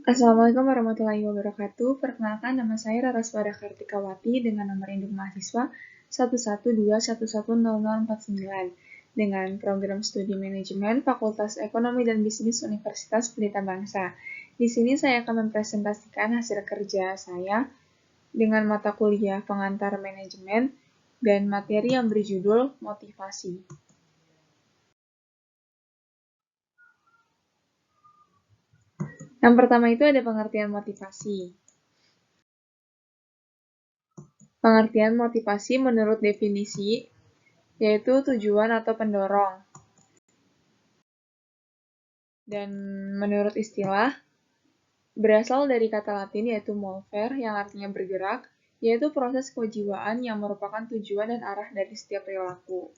Assalamualaikum warahmatullahi wabarakatuh. Perkenalkan, nama saya Raraswara Kartikawati dengan nomor induk mahasiswa 112110049 dengan program studi manajemen Fakultas Ekonomi dan Bisnis Universitas Pelita Bangsa. Di sini saya akan mempresentasikan hasil kerja saya dengan mata kuliah pengantar manajemen dan materi yang berjudul motivasi. Yang pertama itu ada pengertian motivasi. Pengertian motivasi menurut definisi yaitu tujuan atau pendorong. Dan menurut istilah, berasal dari kata Latin yaitu movere yang artinya bergerak, yaitu proses kejiwaan yang merupakan tujuan dan arah dari setiap perilaku.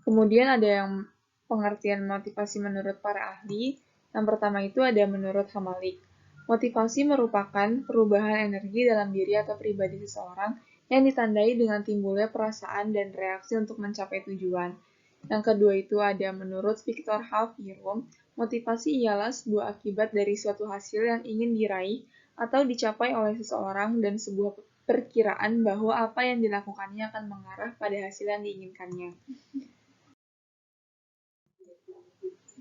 Kemudian ada yang pengertian motivasi menurut para ahli. Yang pertama itu ada menurut Hamalik. Motivasi merupakan perubahan energi dalam diri atau pribadi seseorang yang ditandai dengan timbulnya perasaan dan reaksi untuk mencapai tujuan. Yang kedua itu ada menurut Victor Halperin, motivasi ialah sebuah akibat dari suatu hasil yang ingin diraih atau dicapai oleh seseorang dan sebuah perkiraan bahwa apa yang dilakukannya akan mengarah pada hasil yang diinginkannya.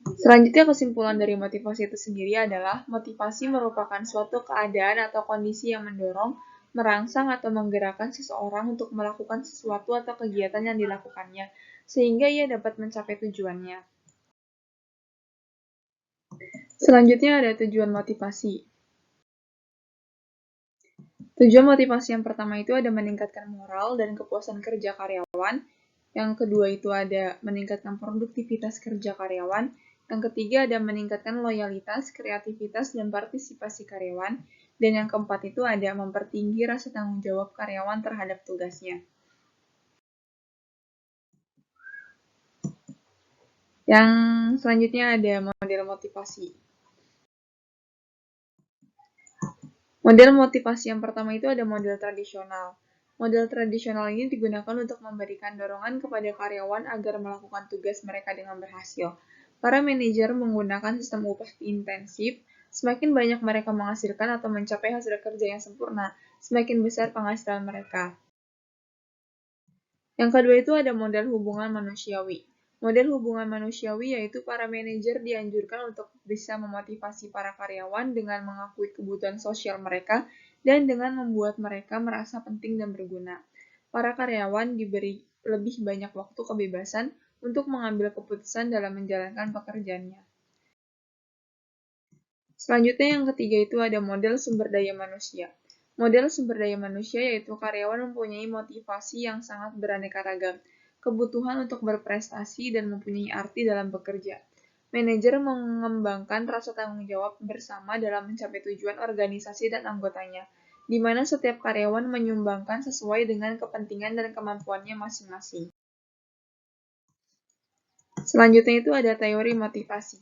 Selanjutnya, kesimpulan dari motivasi itu sendiri adalah motivasi merupakan suatu keadaan atau kondisi yang mendorong, merangsang atau menggerakkan seseorang untuk melakukan sesuatu atau kegiatan yang dilakukannya, sehingga ia dapat mencapai tujuannya. Selanjutnya ada tujuan motivasi. Tujuan motivasi yang pertama itu ada meningkatkan moral dan kepuasan kerja karyawan. Yang kedua itu ada meningkatkan produktivitas kerja karyawan. Yang ketiga ada meningkatkan loyalitas, kreativitas, dan partisipasi karyawan. Dan yang keempat itu ada mempertinggi rasa tanggung jawab karyawan terhadap tugasnya. Yang selanjutnya ada model motivasi. Model motivasi yang pertama itu ada model tradisional. Model tradisional ini digunakan untuk memberikan dorongan kepada karyawan agar melakukan tugas mereka dengan berhasil. Para manajer menggunakan sistem upah intensif. Semakin banyak mereka menghasilkan atau mencapai hasil kerja yang sempurna, semakin besar penghasilan mereka. Yang kedua itu ada model hubungan manusiawi. Model hubungan manusiawi yaitu para manajer dianjurkan untuk bisa memotivasi para karyawan dengan mengakui kebutuhan sosial mereka dan dengan membuat mereka merasa penting dan berguna. Para karyawan diberi lebih banyak waktu kebebasan untuk mengambil keputusan dalam menjalankan pekerjaannya. Selanjutnya yang ketiga itu ada model sumber daya manusia. Model sumber daya manusia yaitu karyawan mempunyai motivasi yang sangat beraneka ragam, kebutuhan untuk berprestasi dan mempunyai arti dalam bekerja. Manajer mengembangkan rasa tanggung jawab bersama dalam mencapai tujuan organisasi dan anggotanya, di mana setiap karyawan menyumbangkan sesuai dengan kepentingan dan kemampuannya masing-masing. Selanjutnya itu ada teori motivasi.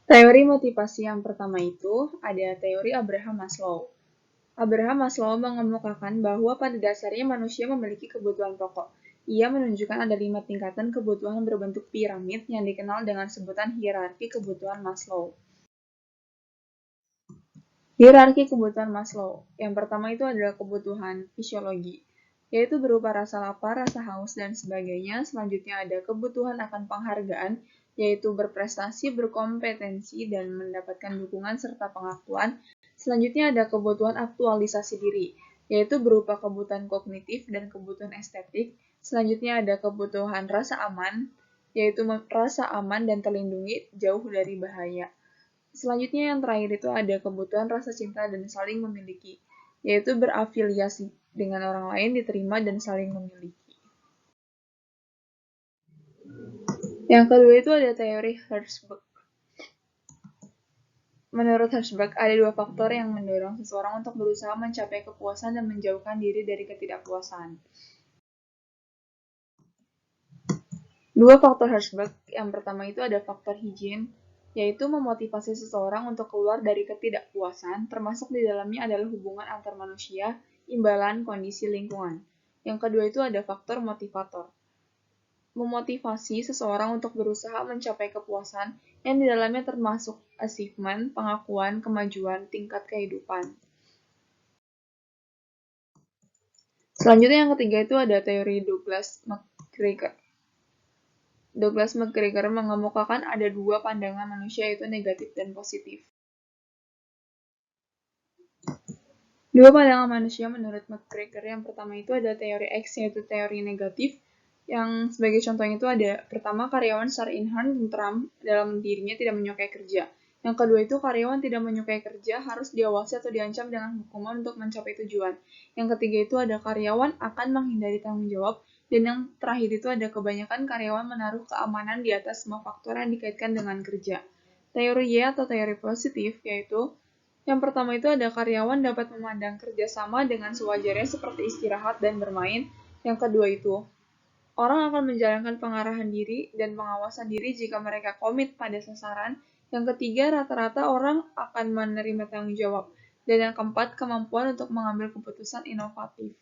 Teori motivasi yang pertama itu ada teori Abraham Maslow. Abraham Maslow mengemukakan bahwa pada dasarnya manusia memiliki kebutuhan pokok. Ia menunjukkan ada 5 tingkatan kebutuhan berbentuk piramid yang dikenal dengan sebutan hierarki kebutuhan Maslow. Hierarki kebutuhan Maslow. Yang pertama itu adalah kebutuhan fisiologi, yaitu berupa rasa lapar, rasa haus, dan sebagainya. Selanjutnya ada kebutuhan akan penghargaan, yaitu berprestasi, berkompetensi, dan mendapatkan dukungan serta pengakuan. Selanjutnya ada kebutuhan aktualisasi diri, yaitu berupa kebutuhan kognitif dan kebutuhan estetik. Selanjutnya ada kebutuhan rasa aman, yaitu rasa aman dan terlindungi jauh dari bahaya. Selanjutnya yang terakhir itu ada kebutuhan rasa cinta dan saling memiliki, yaitu berafiliasi dengan orang lain, diterima, dan saling memiliki. Yang kedua itu ada teori Herzberg. Menurut Herzberg, ada 2 faktor yang mendorong seseorang untuk berusaha mencapai kepuasan dan menjauhkan diri dari ketidakpuasan. 2 faktor Herzberg, yang pertama itu ada faktor higien, yaitu memotivasi seseorang untuk keluar dari ketidakpuasan, termasuk di dalamnya adalah hubungan antar manusia, imbalan, kondisi lingkungan. Yang kedua itu ada faktor motivator. memotivasi seseorang untuk berusaha mencapai kepuasan yang di dalamnya termasuk achievement, pengakuan, kemajuan, tingkat kehidupan. Selanjutnya yang ketiga itu ada teori Douglas McGregor. Douglas McGregor mengemukakan ada dua pandangan manusia yaitu negatif dan positif. Dua pandangan manusia menurut McGregor yang pertama itu ada teori X yaitu teori negatif, yang sebagai contohnya itu ada pertama karyawan secara inherent tentram dalam dirinya tidak menyukai kerja. Yang kedua itu karyawan tidak menyukai kerja harus diawasi atau diancam dengan hukuman untuk mencapai tujuan. Yang ketiga itu ada karyawan akan menghindari tanggung jawab. Dan yang terakhir itu ada kebanyakan karyawan menaruh keamanan di atas semua faktor yang dikaitkan dengan kerja. Teori Y atau teori positif yaitu yang pertama itu ada karyawan dapat memandang kerjasama dengan sewajarnya seperti istirahat dan bermain. Yang kedua itu, orang akan menjalankan pengarahan diri dan pengawasan diri jika mereka komit pada sasaran. Yang ketiga, rata-rata orang akan menerima tanggung jawab. Dan yang keempat, kemampuan untuk mengambil keputusan inovatif.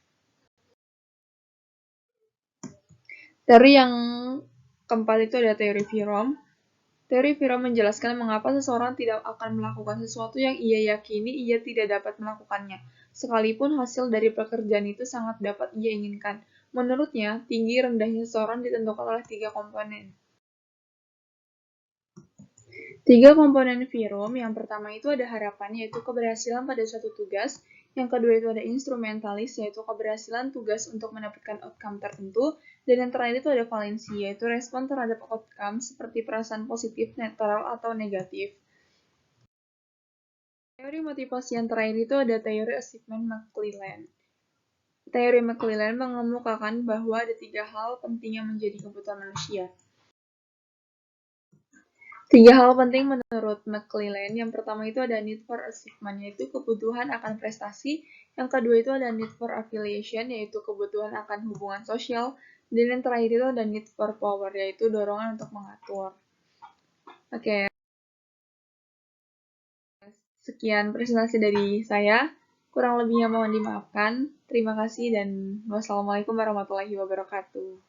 Teori yang keempat itu ada teori Fromm. Teori Fromm menjelaskan mengapa seseorang tidak akan melakukan sesuatu yang ia yakini ia tidak dapat melakukannya, sekalipun hasil dari pekerjaan itu sangat dapat ia inginkan. Menurutnya, tinggi rendahnya seseorang ditentukan oleh tiga komponen. Tiga komponen Fromm, yang pertama itu ada harapan, yaitu keberhasilan pada suatu tugas. Yang kedua itu ada instrumentalis, yaitu keberhasilan tugas untuk mendapatkan outcome tertentu. Dan yang terakhir itu ada valensi, yaitu respon terhadap outcome seperti perasaan positif, netral, atau negatif. Teori motivasi yang terakhir itu ada teori achievement McClelland. Teori McClelland mengemukakan bahwa ada tiga hal penting yang menjadi kebutuhan manusia. Tiga hal penting menurut McClelland. Yang pertama itu ada need for achievement, yaitu kebutuhan akan prestasi. Yang kedua itu ada need for affiliation, yaitu kebutuhan akan hubungan sosial. Dan yang terakhir itu ada need for power, yaitu dorongan untuk mengatur. Oke. Sekian presentasi dari saya. Kurang lebihnya mohon dimaafkan. Terima kasih dan wassalamualaikum warahmatullahi wabarakatuh.